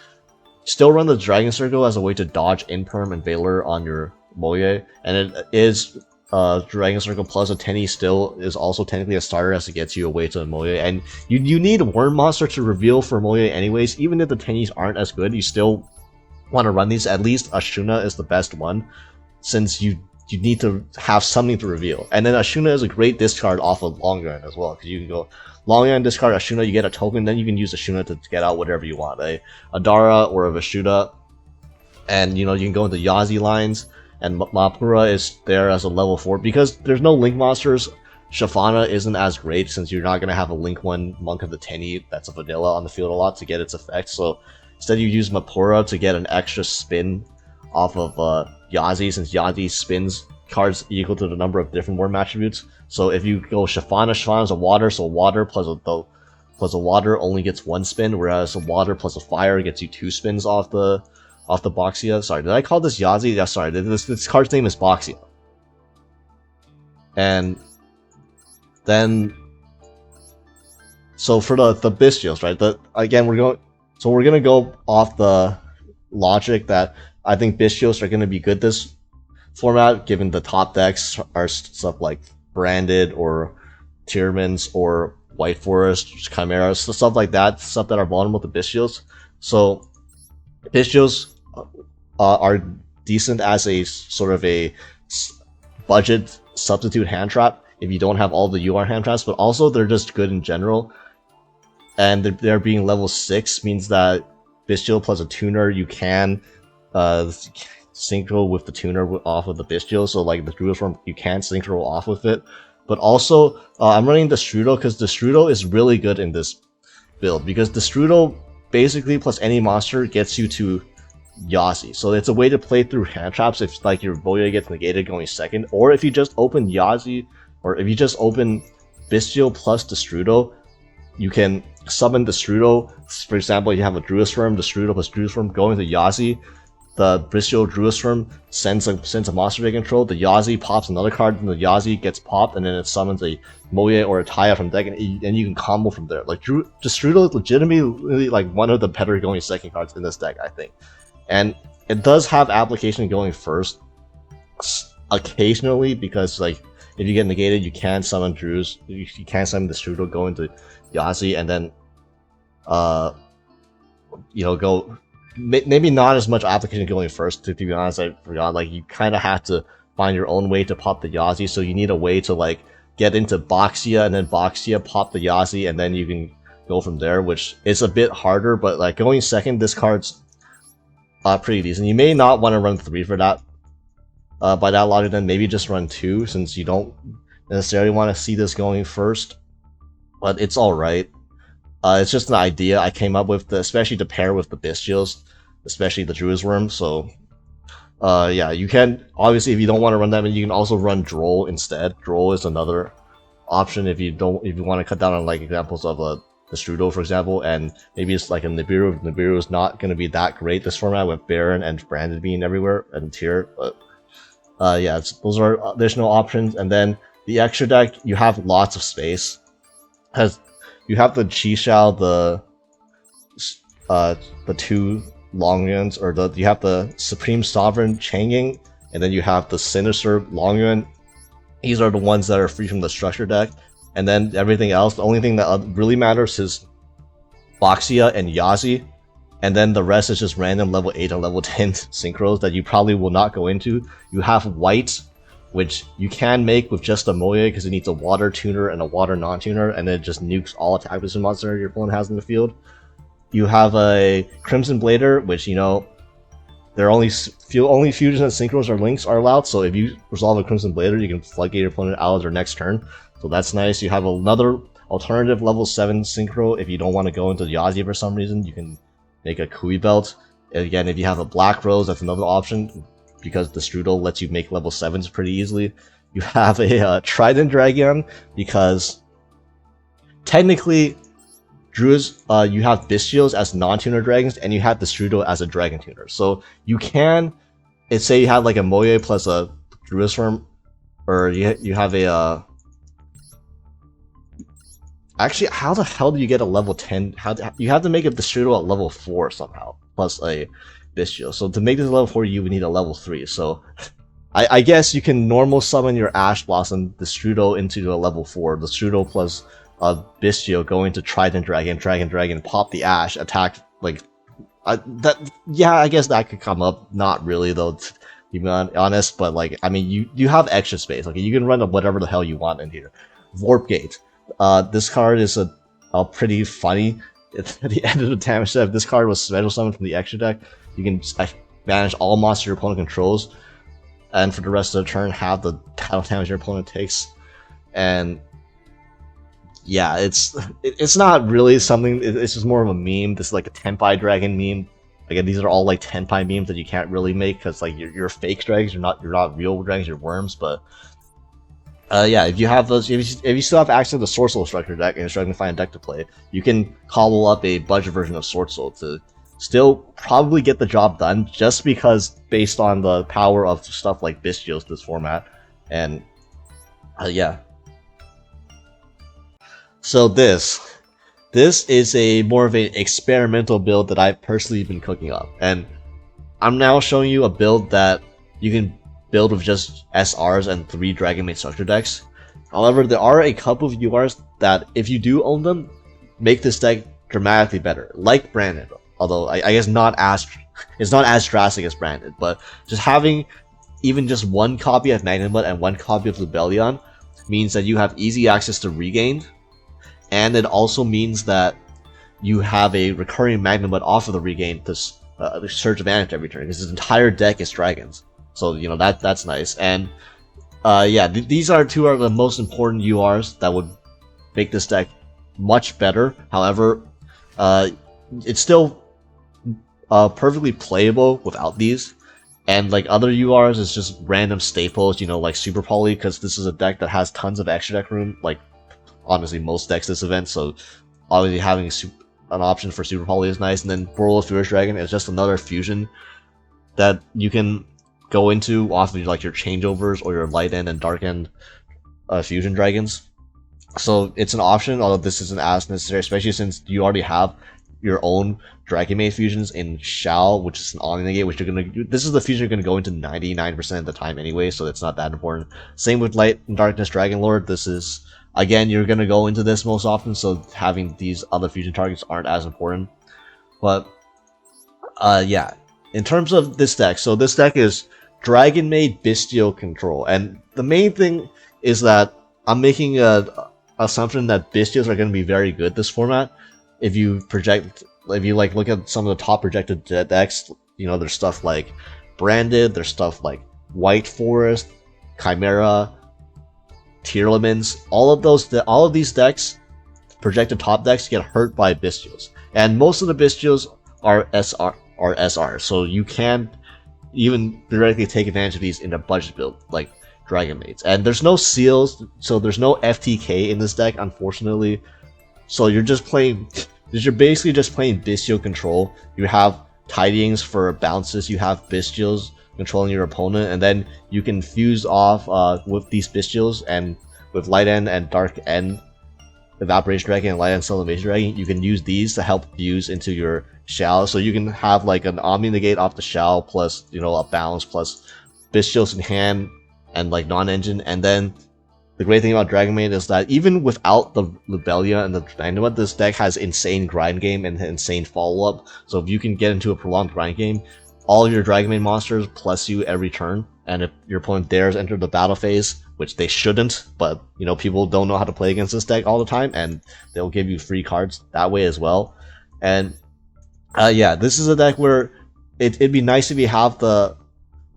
Still run the Dragon Circle as a way to dodge Imperm and Valor on your Moye, and it is Dragon Circle plus a Tenyi still is also technically a starter as it gets you away to Moye. And you need Worm Monster to reveal for Moye anyways. Even if the Tennies aren't as good, you still want to run these. At least Ashuna is the best one, since you need to have something to reveal. And then Ashuna is a great discard off of Long Gun as well, because you can go Long Gun, discard Ashuna, you get a token, then you can use Ashuna to get out whatever you want, a Adara or a Vishuddha. And you know, you can go into Yazi lines, and Mapura is there as a level 4 because there's no Link monsters. Shafana isn't as great since you're not going to have a Link 1 Monk of the Tenyi that's a vanilla on the field a lot to get its effect. So instead you use Mapura to get an extra spin off of Yazi, since Yazi spins cards equal to the number of different worm attributes. So if you go Shafana is a water, so water plus a water only gets 1 spin, whereas a water plus a fire gets you 2 spins off the Boxia. Sorry, did I call this Yazi? Yeah, sorry, this card's name is Boxia. And then, so for the Bystials, right? We're gonna go off the logic that I think Bystials are gonna be good this format, given the top decks are stuff like Branded or Tyrmans or White Forest, Chimeras, stuff like that, stuff that are vulnerable to Bystials. So Bystials are decent as a sort of a budget substitute hand trap if you don't have all the UR hand traps, but also they're just good in general. And they're being level 6 means that Bystial plus a tuner, you can synchro with the tuner off of the Bystial. So like the Druid form, you can synchro off with it. But also, I'm running the Strudel because the Strudel is really good in this build, because the Strudel basically plus any monster gets you to Yazi. So it's a way to play through hand traps if like your Boya gets negated going second, or if you just open Yazi, or if you just open Bystial plus the Strudel, you can summon the Strudel. For example, you have a Druid Swarm, the Strudel plus Druid Swarm going to Yazi, the Bystial Dragonmaid sends a monster they control, the Yazi pops another card, and the Yazi gets popped, and then it summons a Moye or a Taya from deck, and you can combo from there. Like Strudel is legitimately like one of the better going second cards in this deck, I think. And it does have application going first occasionally, because like if you get negated, you can summon Drews, you can summon the Strudel, go into Yazi, and then you know, go. Maybe not as much application going first, to be honest. I forgot, like, you kind of have to find your own way to pop the Yazi, so you need a way to, like, get into Boxia, and then Boxia pop the Yazi, and then you can go from there, which is a bit harder, but, like, going second, this card's pretty decent. You may not want to run 3 for that, by that logic, then maybe just run 2, since you don't necessarily want to see this going first, but it's alright. It's just an idea I came up with, especially to pair with the Bystials, especially the Druid's Worm. So, yeah, you can, obviously, if you don't want to run that, you can also run Droll instead. Droll is another option if you want to cut down on, like, examples of the Strudel, for example, and maybe it's like a Nibiru. Nibiru is not going to be that great this format with Baron and Branded being everywhere and Tier, but yeah, those are additional options. And then the extra deck, you have lots of space. You have the Qishao, the 2 Longyuans, or you have the Supreme Sovereign Changying, and then you have the Sinister Longyuan. These are the ones that are free from the structure deck, and then everything else, the only thing that really matters is Boxia and Yazi, and then the rest is just random level 8 and level 10 synchros that you probably will not go into. You have White, which you can make with just a Moye because it needs a water tuner and a water non-tuner, and it just nukes all attack position monster your opponent has in the field. You have a Crimson Blader, which, you know, only fusions and synchros or links are allowed, so if you resolve a Crimson Blader, you can floodgate your opponent out of their next turn, so that's nice. You have another alternative level 7 synchro. If you don't want to go into Yazi for some reason, you can make a Kui Belt. Again, if you have a Black Rose, that's another option, because the Strudel lets you make level 7s pretty easily. You have a Trident Dragon, because technically, Druids, you have Bystials as non-tuner dragons, and you have the Strudel as a dragon tuner. So you can, say you have like a Moye plus a Druid's Worm, or you have a, actually, how the hell do you get a level 10? You have to make it the Strudel at level 4 somehow, plus a Bystial. So to make this level 4, you would need a level 3. So I guess you can normal summon your Ash Blossom, the Strudel, into a level 4. The Strudel plus Bystial going to Trident Dragon, pop the Ash, attack, like, yeah, I guess that could come up. Not really, though, to be honest, but, like, I mean, you have extra space. Like, you can run whatever the hell you want in here. Warp Gate. This card is a pretty funny. At the end of the damage step, this card was special summoned from the extra deck. You can banish all monsters your opponent controls, and for the rest of the turn, have the title damage your opponent takes. And yeah, it's not really something. It's just more of a meme. This is like a Tenpai Dragon meme. Again, these are all like Tenpai memes that you can't really make because like you're fake dragons. You're not real dragons. You're worms. But yeah, if you have those, if you still have access to the Swordsoul structure deck and you're struggling to find a deck to play, you can cobble up a budget version of Swordsoul to still probably get the job done, just because based on the power of stuff like Bystials this format. And yeah. So this is a more of an experimental build that I've personally been cooking up, and I'm now showing you a build that you can build with just SRs and 3 Dragonmaid structure decks. However, there are a couple of URs that, if you do own them, make this deck dramatically better, like Branded. Although I guess it's not as drastic as Branded, but just having even just 1 copy of Magnetbutt and 1 copy of Lubellion means that you have easy access to Regained, and it also means that you have a recurring Magnetbutt off of the Regained to Surge Advantage every turn, because his entire deck is dragons. So, you know, that's nice. And yeah, these are 2 of the most important URs that would make this deck much better. However, it's still perfectly playable without these, and like other URs is just random staples, you know, like Super Poly, because this is a deck that has tons of extra deck room, like honestly most decks this event, so obviously having an option for Super Poly is nice. And then Boral Fierce Dragon is just another fusion that you can go into off of like your changeovers or your light end and dark end fusion dragons. So it's an option, although this isn't as necessary, especially since you already have your own Dragonmaid fusions in Shao, which is an Omni-Negate, which this is the fusion you're gonna go into 99% of the time anyway, so it's not that important. Same with Light and Darkness Dragonlord. This is, again, you're gonna go into this most often, so having these other fusion targets aren't as important. But yeah, in terms of this deck, so this deck is Dragonmaid Bystial Control, and the main thing is that I'm making a assumption that Bystials are going to be very good this format. If you like look at some of the top projected decks, you know, there's stuff like Branded, there's stuff like White Forest, Chimera, Tearlaments. All of these decks, projected top decks, get hurt by Bystials, and most of the Bystials are SR, so you can even theoretically take advantage of these in a budget build like Dragonmaids. And there's no seals, so there's no FTK in this deck, unfortunately. So you're basically just playing Bystial Control. You have Tidyings for bounces, you have Bystials controlling your opponent, and then you can fuse off with these Bystials, and with Light End and Dark End Evaporation Dragon and Light End Sublimation Dragon, you can use these to help fuse into your Shao. So you can have like an Omni-Negate off the Shao plus, you know, a bounce plus Bystials in hand and like non-engine. And then the great thing about Dragonmaid is that even without the Lubelia and the Dynamite, this deck has insane grind game and insane follow-up. So if you can get into a prolonged grind game, all of your Dragonmaid monsters plus you every turn, and if your opponent dares enter the battle phase, which they shouldn't, but you know, people don't know how to play against this deck all the time, and they'll give you free cards that way as well. And yeah, this is a deck where it'd be nice if you have the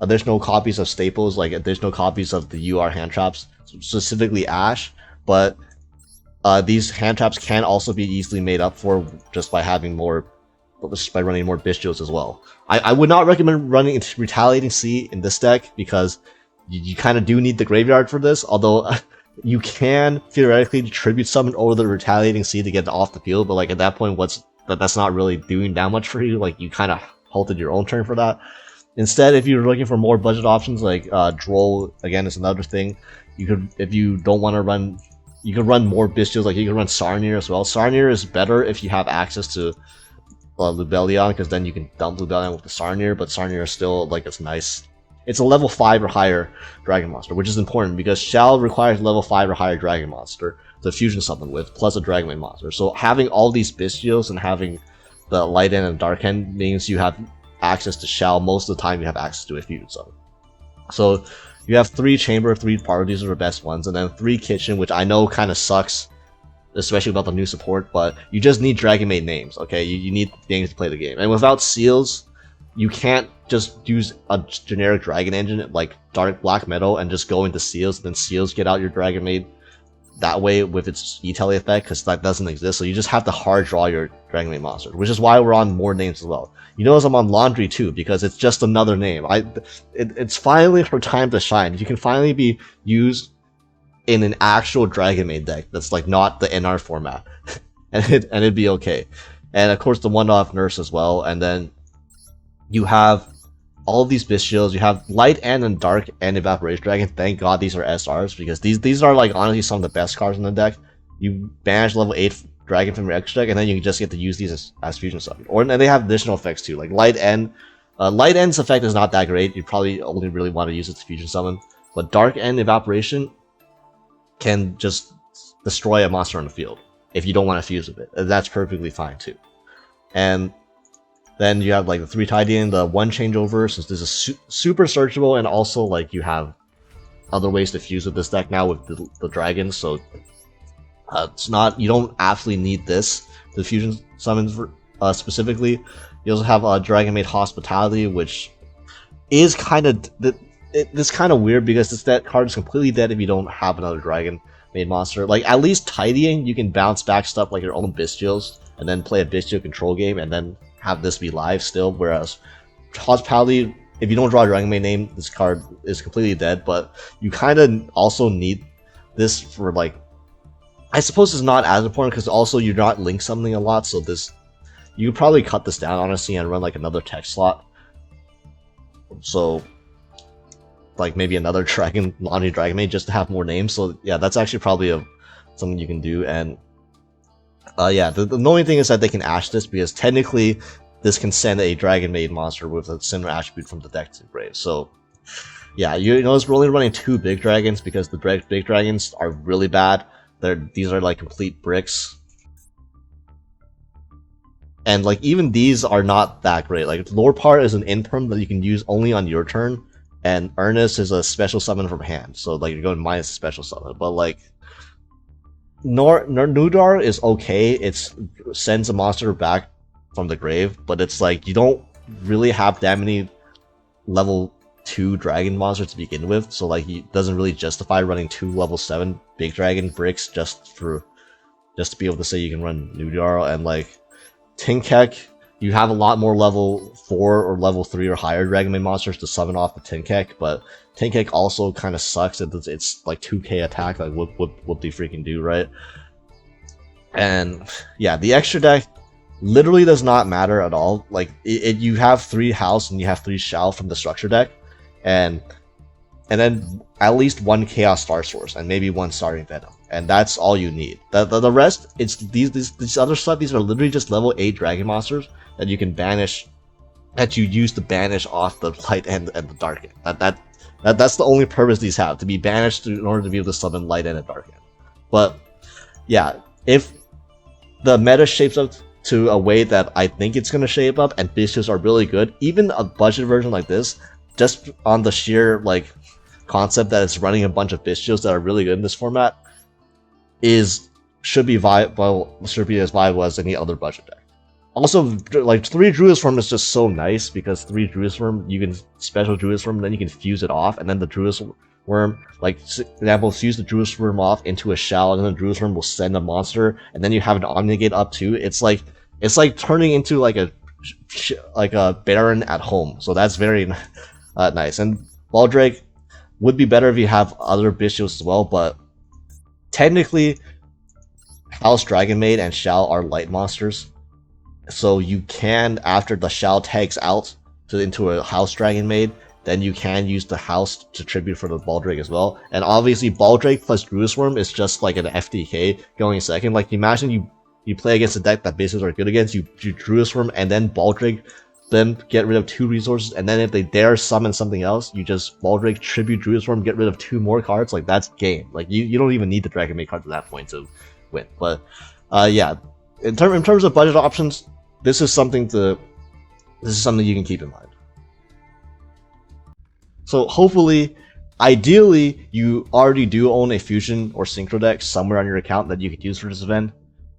additional copies of staples, like additional copies of the UR hand traps, specifically Ash, but these hand traps can also be easily made up for just by having more, just by running more Bystials as well. I would not recommend running Retaliating Sea in this deck because you kind of do need the graveyard for this, although you can theoretically tribute summon over the Retaliating Sea to get off the field, but like at that point, that's not really doing that much for you. Like you kind of halted your own turn for that. Instead, if you're looking for more budget options, like Droll, again, is another thing. You could, if you don't want to run, you could run more Bystials, like you could run Sarnier as well. Sarnier is better if you have access to Lubellion, because then you can dump Lubellion with the Sarnier, but Sarnier is still, like, it's nice. It's a level 5 or higher Dragon Monster, which is important, because Shao requires level 5 or higher Dragon Monster to fusion something with, plus a Dragonmaid monster. So having all these Bystials and having the Light End and Dark End means you have access to Shao. Most of the time you have access to a fusion summon. So you have 3 Chamber, 3 Party, these are the best ones, and then 3 Kitchen, which I know kind of sucks, especially about the new support, but you just need Dragonmaid names, okay? You need names to play the game. And without seals, you can't just use a generic Dragon Engine like Dark Black Meadow and just go into seals, then seals get out your Dragonmaid that way with its E-Tele effect, because that doesn't exist. So you just have to hard draw your Dragonmaid monster, which is why we're on more names as well. You notice I'm on Laundry too, because it's just another name. It's finally her time to shine. You can finally be used in an actual Dragonmaid deck that's like not the NR format, and it'd be okay. And of course the one-off Nurse as well. And then you have all of these Bystials. You have Light End and Dark End Evaporation Dragon. Thank God these are SRs, because these are like honestly some of the best cards in the deck. You banish level 8 Dragon from your extra deck, and then you just get to use these as fusion summon. And they have additional effects too, like Light End. Light End's effect is not that great. You probably only really want to use it to fusion summon. But Dark End Evaporation can just destroy a monster on the field if you don't want to fuse with it. That's perfectly fine too. And then you have like the 3 Tidying, the 1 Changeover, since this is super searchable, and also like you have other ways to fuse with this deck now with the dragons, so it's not, you don't absolutely need this, the fusion summons specifically. You also have Dragonmaid Hospitality, which is kind of, it's kind of weird because that card is completely dead if you don't have another Dragonmaid monster. Like, at least Tidying, you can bounce back stuff like your own Bystials, and then play a Bystial control game, and then have this be live still, whereas Hospitality, if you don't draw a Dragonmaid name, this card is completely dead. But you kind of also need this for, like, I suppose it's not as important because also you're not link summoning a lot, so this, you could probably cut this down honestly and run like another text slot. So like maybe another dragon, Millennium Dragonmaid, just to have more names. So yeah, that's actually probably something you can do. And yeah, the only thing is that they can ash this, because technically this can send a Dragonmaid monster with a similar attribute from the deck to grave. So yeah, you notice we're only running 2 big dragons because the big dragons are really bad. These are like complete bricks. And like even these are not that great. Like Lore Part is an imperm that you can use only on your turn, and Earnest is a special summon from hand. So like you're going minus a special summon. But like Nudar is okay. It sends a monster back from the grave, but it's like you don't really have that many level 2 dragon monsters to begin with. So like it doesn't really justify running 2 level 7 big dragon bricks just to be able to say you can run Nudar. And like P.U.N.K, you have a lot more level 4 or level 3 or higher Dragonmaid monsters to summon off the P.U.N.K, but P.U.N.K also kind of sucks. It's like 2k attack, like what do you freaking do, right? And yeah, the extra deck literally does not matter at all. Like you have 3 house and you have 3 shell from the structure deck, and then at least 1 Chaos Star Source and maybe 1 Starting Venom, and that's all you need. The rest, it's these other stuff. These are literally just level 8 dragon monsters that you can banish, that you use to banish off the light and the dark end. That's the only purpose these have, to be banished in order to be able to summon light end and dark end. But yeah, if the meta shapes up to a way that I think it's gonna shape up, and Bystials are really good, even a budget version like this, just on the sheer like concept that it's running a bunch of Bystials that are really good in this format, should be as viable as any other budget deck. Also, like 3 Druid's Worm is just so nice, because 3 Druid's Worm, you can special Druid's Worm, then you can fuse it off, and then the Druid's Worm, like for example, fuse the Druid's Worm off into a shell, and then the Druid's Worm will send a monster, and then you have an Omnigate up too. It's like turning into like a Baron at home. So that's very nice. And Baldrake would be better if you have other Bystials as well, but technically House Dragonmaid and Shell are light monsters. So you can, after the Shell tags out into a House Dragonmaid, then you can use the House to tribute for the Baldrake as well. And obviously Baldrake plus Druid's Worm is just like an FTK going second. Like imagine you play against a deck that Bystials are good against, you Druid's Worm and then Baldrake, then get rid of 2 resources, and then if they dare summon something else, you just Baldrake, tribute Druid's Worm, get rid of 2 more cards. Like that's game. Like you don't even need the Dragonmaid cards at that point to win. But yeah, in terms of budget options, this is something you can keep in mind. So hopefully, ideally, you already do own a Fusion or Synchro deck somewhere on your account that you could use for this event.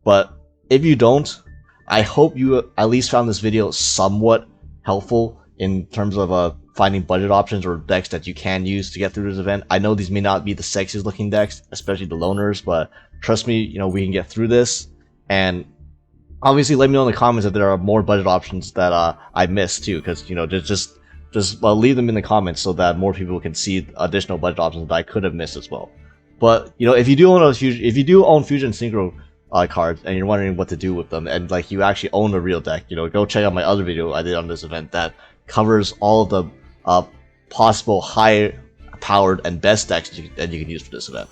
But if you don't, I hope you at least found this video somewhat helpful in terms of finding budget options or decks that you can use to get through this event. I know these may not be the sexiest looking decks, especially the Loaners, but trust me, we can get through this. And obviously, let me know in the comments if there are more budget options that I missed too, because just leave them in the comments so that more people can see additional budget options that I could have missed as well. But if you do own Fusion Synchro cards and you're wondering what to do with them, and like you actually own a real deck, go check out my other video I did on this event that covers all of the possible high powered and best decks that you can use for this event.